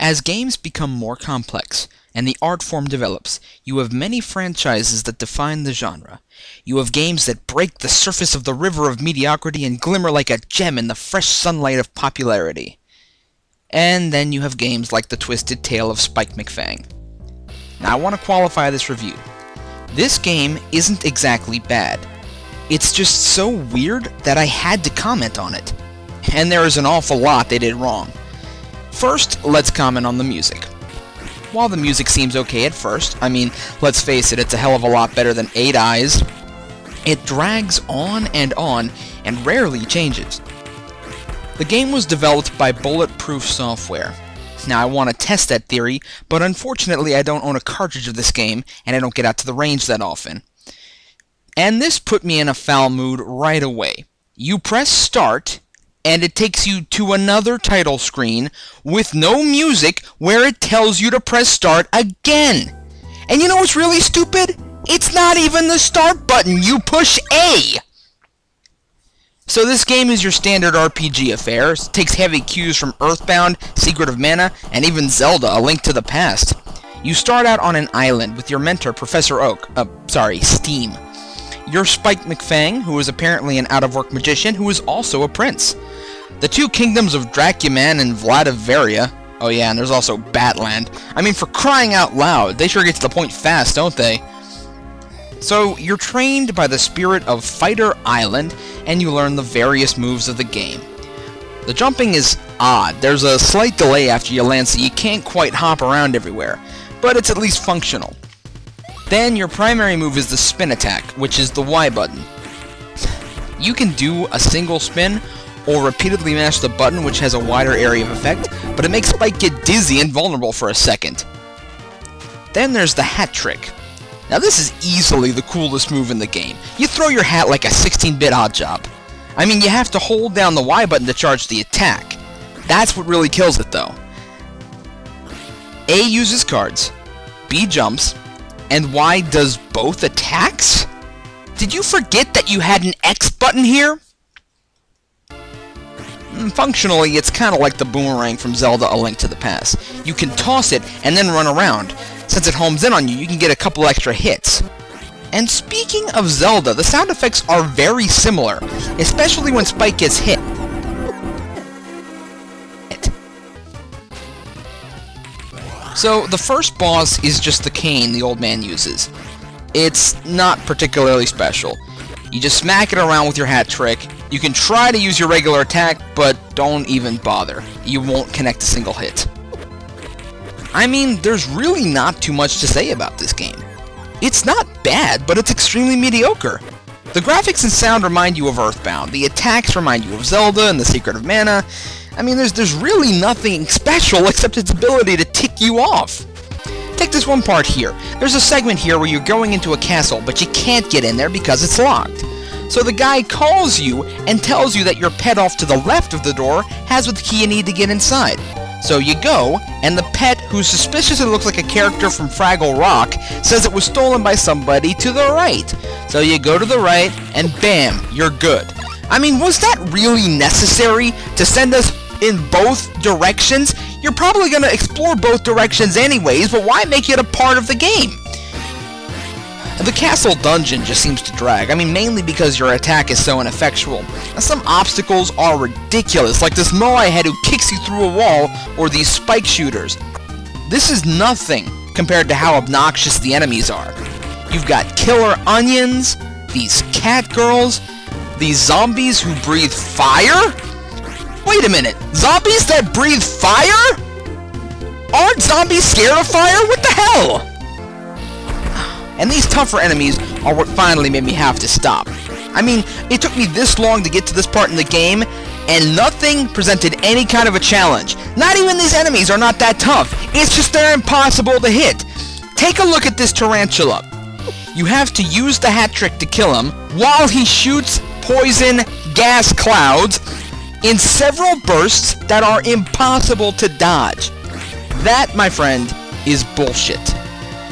As games become more complex, and the art form develops, you have many franchises that define the genre. You have games that break the surface of the river of mediocrity and glimmer like a gem in the fresh sunlight of popularity. And then you have games like The Twisted Tale of Spike McFang. Now I want to qualify this review. This game isn't exactly bad. It's just so weird that I had to comment on it. And there is an awful lot they did wrong. First, let's comment on the music. While the music seems okay at first, I mean, let's face it, it's a hell of a lot better than 8 Eyes, it drags on and rarely changes. The game was developed by Bulletproof Software. Now, I want to test that theory, but unfortunately I don't own a cartridge of this game, and I don't get out to the range that often. And this put me in a foul mood right away. You press start, and it takes you to another title screen with no music where it tells you to press start again. And you know what's really stupid? It's not even the start button. You push A. So this game is your standard RPG affair. It takes heavy cues from Earthbound, Secret of Mana, and even Zelda: A Link to the Past. You start out on an island with your mentor, Professor Oak. Steam. You're Spike McFang, who is apparently an out-of-work magician who is also a prince. The two kingdoms of Dracuman and Vladivaria. Oh yeah, and there's also Batland. I mean, for crying out loud, they sure get to the point fast, don't they? So, you're trained by the spirit of Fighter Island, and you learn the various moves of the game. The jumping is odd. There's a slight delay after you land, so you can't quite hop around everywhere, but it's at least functional. Then, your primary move is the spin attack, which is the Y button. You can do a single spin, or repeatedly mash the button, which has a wider area of effect, but it makes Spike get dizzy and vulnerable for a second. Then there's the hat trick. Now this is easily the coolest move in the game. You throw your hat like a 16-bit oddjob. I mean, you have to hold down the Y button to charge the attack. That's what really kills it though. A uses cards, B jumps, and Y does both attacks? Did you forget that you had an X button here? Functionally, it's kind of like the boomerang from Zelda: A Link to the Past. You can toss it and then run around. Since it homes in on you, you can get a couple extra hits. And speaking of Zelda, the sound effects are very similar, especially when Spike gets hit. So, the first boss is just the cane the old man uses. It's not particularly special. You just smack it around with your hat trick. You can try to use your regular attack, but don't even bother. You won't connect a single hit. I mean, there's really not too much to say about this game. It's not bad, but it's extremely mediocre. The graphics and sound remind you of Earthbound. The attacks remind you of Zelda and the Secret of Mana. I mean, there's really nothing special except its ability to tick you off. Take this one part here. There's a segment here where you're going into a castle, but you can't get in there because it's locked. So the guy calls you and tells you that your pet off to the left of the door has what the key you need to get inside. So you go, and the pet, who suspiciously looks like a character from Fraggle Rock, says it was stolen by somebody to the right. So you go to the right, and bam, you're good. I mean, was that really necessary to send us in both directions? You're probably going to explore both directions anyways, but why make it a part of the game? The castle dungeon just seems to drag. I mean, mainly because your attack is so ineffectual. Now, some obstacles are ridiculous, like this Moai head who kicks you through a wall, or these spike shooters. This is nothing compared to how obnoxious the enemies are. You've got killer onions, these cat girls, these zombies who breathe fire? Wait a minute, zombies that breathe fire? Aren't zombies scared of fire? What the hell? And these tougher enemies are what finally made me have to stop. I mean, it took me this long to get to this part in the game, and nothing presented any kind of a challenge. Not even these enemies are not that tough. It's just they're impossible to hit. Take a look at this tarantula. You have to use the hat trick to kill him while he shoots poison gas clouds in several bursts that are impossible to dodge. That, my friend, is bullshit.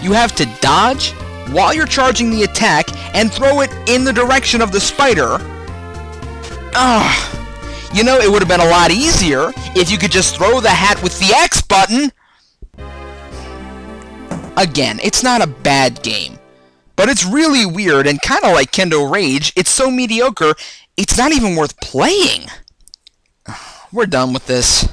You have to dodge while you're charging the attack and throw it in the direction of the spider. You know, it would have been a lot easier if you could just throw the hat with the X button Again, it's not a bad game, but it's really weird, and kinda like Kendo Rage, it's so mediocre, it's not even worth playing. We're done with this.